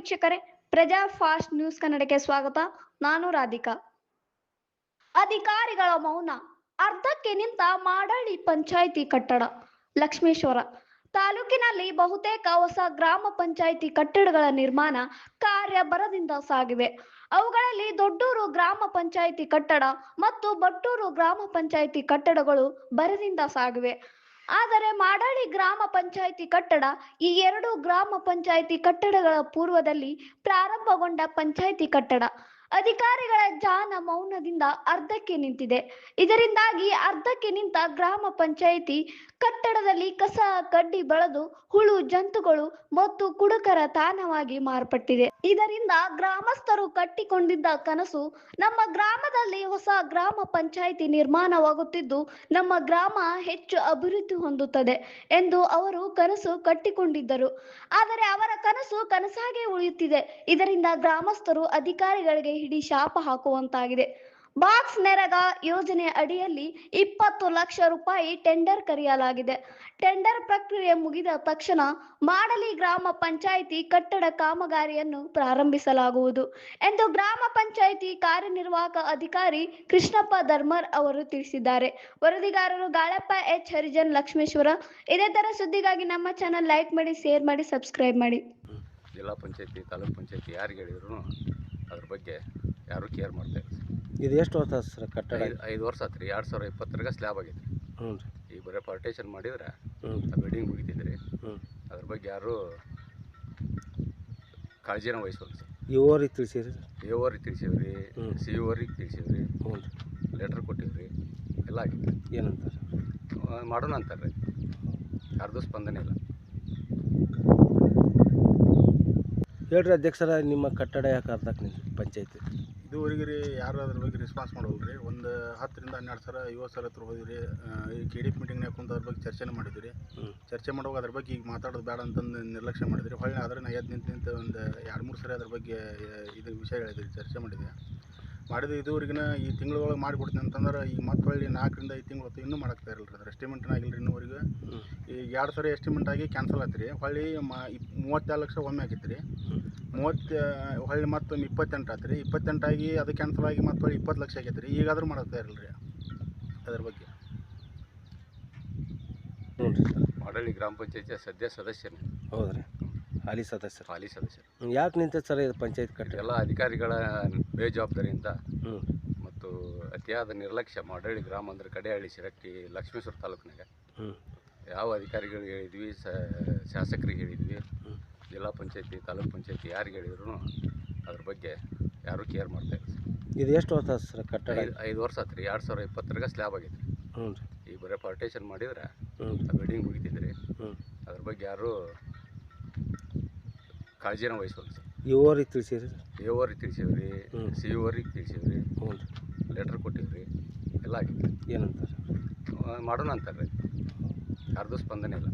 ವೀಕ್ಷಕರೇ, ಪ್ರಜಾ fast news ಕನ್ನಡಕ್ಕೆ ಸ್ವಾಗತ. ನಾನು ರಾಧಿಕಾ. ಅಧಿಕಾರಿಗಳ ಮೌನ, ಅರ್ಧಕ್ಕೆ ನಿಂತ ಮಾಡಳ್ಳಿ ಪಂಚಾಯಿತಿ ಕಟ್ಟಡ. ಲಕ್ಷ್ಮೇಶ್ವರ ತಾಲೂಕಿನಲ್ಲಿ ಬಹುತೇಕ ಹೊಸ ಗ್ರಾಮ ಪಂಚಾಯಿತಿ ಕಟ್ಟಡಗಳ ನಿರ್ಮಾಣ ಕಾರ್ಯ ಭರದಿಂದ ಸಾಗಿವೆ. ಅವುಗಳಲ್ಲಿ ದೊಡ್ಡೂರು ಗ್ರಾಮ ಪಂಚಾಯಿತಿ ಕಟ್ಟಡ ಮತ್ತು ಬಟ್ಟೂರು ಗ್ರಾಮ ಪಂಚಾಯಿತಿ ಕಟ್ಟಡಗಳು ಭರದಿಂದ ಸಾಗಿವೆ. ಆದರೆ ಮಾಡಳ್ಳಿ ಗ್ರಾಮ ಪಂಚಾಯಿತಿ ಕಟ್ಟಡ ಈ ಎರಡು ಗ್ರಾಮ ಪಂಚಾಯಿತಿ ಕಟ್ಟಡಗಳ ಪೂರ್ವದಲ್ಲಿ ಪ್ರಾರಂಭಗೊಂಡ ಪಂಚಾಯಿತಿ ಕಟ್ಟಡ ಅಧಿಕಾರಿಗಳ ಜಾನ ಮೌನದಿಂದ ಅರ್ಧಕ್ಕೆ ನಿಂತಿದೆ. ಇದರಿಂದಾಗಿ ಅರ್ಧಕ್ಕೆ ನಿಂತ ಗ್ರಾಮ ಪಂಚಾಯಿತಿ ಕಟ್ಟಡದಲ್ಲಿ ಕಸ ಕಡ್ಡಿ ಬೆಳೆದು ಹುಳು ಜಂತುಗಳು ಮತ್ತು ಕುಡುಕರ ತಾಣವಾಗಿ ಮಾರ್ಪಟ್ಟಿದೆ. ಇದರಿಂದ ಗ್ರಾಮಸ್ಥರು ಕಟ್ಟಿಕೊಂಡಿದ್ದ ಕನಸು ನಮ್ಮ ಗ್ರಾಮದಲ್ಲಿ ಹೊಸ ಗ್ರಾಮ ಪಂಚಾಯಿತಿ ನಿರ್ಮಾಣವಾಗುತ್ತಿದ್ದು ನಮ್ಮ ಗ್ರಾಮ ಹೆಚ್ಚು ಅಭಿವೃದ್ಧಿ ಹೊಂದುತ್ತದೆ ಎಂದು ಅವರು ಕನಸು ಕಟ್ಟಿಕೊಂಡಿದ್ದರು. ಆದರೆ ಅವರ ಕನಸು ಕನಸಾಗೇ ಉಳಿಯುತ್ತಿದೆ. ಇದರಿಂದ ಗ್ರಾಮಸ್ಥರು ಅಧಿಕಾರಿಗಳಿಗೆ ಹಿಡಿ ಶಾಪ ಹಾಕುವಂತಾಗಿದೆ. ಬಾಕ್ಸ್ ನರೇಗಾ ಯೋಜನೆ ಅಡಿಯಲ್ಲಿ 20 ಲಕ್ಷ ರೂಪಾಯಿ ಟೆಂಡರ್ ಕರೆಯಲಾಗಿದೆ. ಟೆಂಡರ್ ಪ್ರಕ್ರಿಯೆ ಮುಗಿದ ತಕ್ಷಣ ಮಾಡಳ್ಳಿ ಗ್ರಾಮ ಪಂಚಾಯಿತಿ ಕಟ್ಟಡ ಕಾಮಗಾರಿಯನ್ನು ಪ್ರಾರಂಭಿಸಲಾಗುವುದು ಎಂದು ಗ್ರಾಮ ಪಂಚಾಯಿತಿ ಕಾರ್ಯನಿರ್ವಾಹಕ ಅಧಿಕಾರಿ ಕೃಷ್ಣಪ್ಪ ಧರ್ಮರ್ ಅವರು ತಿಳಿಸಿದ್ದಾರೆ. ವರದಿಗಾರರು ಗಾಳಪ್ಪ ಎಚ್ ಹರಿಜನ್, ಲಕ್ಷ್ಮೇಶ್ವರ. ಇದೇ ತರ ಸುದ್ದಿಗಾಗಿ ನಮ್ಮ ಚಾನಲ್ ಲೈಕ್ ಮಾಡಿ, ಶೇರ್ ಮಾಡಿ, ಸಬ್ಸ್ಕ್ರೈಬ್ ಮಾಡಿ. ಜಿಲ್ಲಾ ಪಂಚಾಯತಿ, ತಾಲೂಕು ಪಂಚಾಯತಿ ಯಾರಿಗೆ ಹೇಳಿದ್ರು ಅದ್ರ ಬಗ್ಗೆ ಯಾರು ಕೇರ್ ಮಾಡ್ತಾ ಇಲ್ಲ. ಇದು ಎಷ್ಟು ವರ್ಷ ಸರ್ ಕಟ್ಟಡ? 5 ವರ್ಷ ಆತ್ರಿ. 2020 ಸ್ಲ್ಯಾಬ್ ಆಗೈತೆ. ಹ್ಞೂ ರೀ. ಈಗ ಬರೀ ಪಾರ್ಟೇಷನ್ ಮಾಡಿದ್ರೆ ಬಿಲ್ಡಿಂಗ್ ಮುಗಿತಿದ್ರಿ. ಅದ್ರ ಬಗ್ಗೆ ಯಾರು ಕಾಳಜಿನ ವಹಿಸೋದು ಸರ್. ಇವರಿಗೆ ತಿಳಿಸಿರಿ? ಎವ್ರಿಗೆ ತಿಳಿಸಿವ್ರಿ, CEO-ರಿಗೆ ತಿಳಿಸಿವ್ರಿ, ಹ್ಞೂ ರೀ. ಲೆಟ್ರ್ ಕೊಟ್ಟಿವ್ರಿ, ಎಲ್ಲ ಆಗಿತ್ತು. ಏನಂತಾರೆ? ಮಾಡೋಣ ಅಂತಾರೆ ರೀ. ಯಾರ್ದು ಸ್ಪಂದನೆ ಇಲ್ಲ. ಹೇಳ್ರಿ ಅಧ್ಯಕ್ಷರ, ನಿಮ್ಮ ಕಟ್ಟಡ ಯಾಕೆ ಅರ್ಧಕ್ಕೆ ನಿಂತು ಪಂಚಾಯತಿ? ಇದುವರೆಗೆ ರೀ ಯಾರು ಅದ್ರ ಬಗ್ಗೆ ರೆಸ್ಪಾನ್ಸ್ ಮಾಡೋಲ್ಲ ರೀ. ಒಂದು 10 ರಿಂದ 12 ಸಲ 50 ಸಲ ಹತ್ರ ಹೋದ್ವಿ ರೀ. ಈ KDP ಮೀಟಿಂಗ್ನಾಗ ಕುಂತು ಅದ್ರ ಬಗ್ಗೆ ಚರ್ಚೆನೇ ಮಾಡಿದ್ವಿ ರೀ. ಚರ್ಚೆ ಮಾಡುವಾಗ ಅದ್ರ ಬಗ್ಗೆ ಈಗ ಮಾತಾಡೋದು ಬೇಡ ಅಂತಂದು ನಿರ್ಲಕ್ಷ್ಯ ಮಾಡಿದ್ರಿ. ಹೊಳ್ಳಿ ಅದ್ರ ಎದ್ದು ನಿಂತು ಒಂದು 2-3 ಸರಿ ಅದ್ರ ಬಗ್ಗೆ ಇದು ವಿಷಯ ಹೇಳಿದ್ರಿ, ಚರ್ಚೆ ಮಾಡಿದ್ವಿ. ಇದುವರೆಗಿನ ಈ ತಿಂಗಳೊಳಗೆ ಮಾಡಿಕೊಡ್ತೀನಿ ಅಂತಂದ್ರೆ ಈಗ ಮತ್ತೆ ಹೊಳ್ಳಿ 4 ರಿಂದ 5 ತಿಂಗಳು ಹೊತ್ತು ಇನ್ನೂ ಮಾಡಾಕ್ತಾ ಇರಲ್ಲ ರೀ. ಅದ್ರ ಎಸ್ಟಿಮೇಟ್ನ ಆಗಿಲ್ಲ ರೀ ಇನ್ನೂವರೆಗೂ. ಈಗ 2 ಸರಿ ಎಸ್ಟಿಮೇಟ್ ಆಗಿ ಕ್ಯಾನ್ಸಲ್ ಆಯ್ತು ರೀ. ಹೊಳ್ಳಿ 34 ಲಕ್ಷ ಒಮ್ಮೆ ಆಗಿತ್ತು ರೀ. ಹೊಳ್ಳಿ ಮತ್ತೊಮ್ಮೆ 28 ಆಯ್ತು ರೀ. 28 ಆಗಿ ಅದು ಕ್ಯಾನ್ಸಲ್ ಆಗಿ ಮತ್ತೆ ಹೊಳ್ಳಿ 20 ಲಕ್ಷ ಆಗೈತೆ ರೀ. ಈಗಾದರೂ ಮಾಡಾಕ್ತಾ ಇರಲ್ಲ ರೀ ಅದ್ರ ಬಗ್ಗೆ. ಹ್ಞೂ ರೀ ಸರ್. ಮಾಡಳ್ಳಿ ಗ್ರಾಮ ಪಂಚಾಯತಿಯ ಸದಸ್ಯನೇ. ಹೌದ್ರಿ, ಹಾಲಿ ಸದಸ್ಯರು. ಯಾಕೆ ನಿಂತೈತೆ ಸರ್ ಇದು ಪಂಚಾಯತ್ ಕಟ್ಟಡ? ಎಲ್ಲ ಅಧಿಕಾರಿಗಳ ಬೇಜವಾಬ್ದಾರಿಯಿಂದ ಮತ್ತು ಅತಿಯಾದ ನಿರ್ಲಕ್ಷ್ಯ. ಮಾಡಳ್ಳಿ ಗ್ರಾಮ ಅಂದ್ರೆ ಕಡೆಹಳ್ಳಿ, ಶಿರಟ್ಟಿ, ಲಕ್ಷ್ಮೇಶ್ವರ ತಾಲೂಕಿನಾಗ ಯಾವ ಅಧಿಕಾರಿಗಳಿಗೆ ಹೇಳಿದ್ವಿ, ಶಾಸಕರಿಗೆ ಹೇಳಿದ್ವಿ, ಜಿಲ್ಲಾ ಪಂಚಾಯತಿ, ತಾಲೂಕು ಪಂಚಾಯತಿ ಯಾರಿಗೆ ಹೇಳಿದ್ರು ಅದ್ರ ಬಗ್ಗೆ ಯಾರೂ ಕೇರ್ ಮಾಡ್ತಾ ಇಲ್ಲ. ಇದು ಎಷ್ಟು ವರ್ಷ ಸರ್ ಕಟ್ಟಡ? 5 ವರ್ಷ ಆತ್ರಿ. 2020 ಸ್ಲ್ಯಾಬ್ ಆಗೈತೆ. ಹ್ಞೂ ರೀ. ಈಗ ಬರೀ ಪಾರ್ಟೇಷನ್ ಮಾಡಿದ್ರೆ ಬಿಲ್ಡಿಂಗ್ ಮುಗಿತಿದ್ರಿ. ಅದ್ರ ಬಗ್ಗೆ ಯಾರು ಕಾಳಜಿನ ವಹಿಸೋದು ಸರ್. ಇವರಿಗೆ ತಿಳಿಸಿರಿ? ಎವ್ರಿಗೆ ತಿಳಿಸಿವ್ರಿ, CEO-ರಿಗೆ ತಿಳಿಸಿವ್ರಿ, ಹ್ಞೂ ರೀ. ಲೆಟ್ರ್ ಕೊಟ್ಟಿವ್ರಿ, ಎಲ್ಲ ಆಗಿತ್ತು. ಏನಂತಾರೆ? ಮಾಡೋಣ ಅಂತಾರೆ ರೀ. ಯಾರ್ದು ಸ್ಪಂದನೆ ಇಲ್ಲ.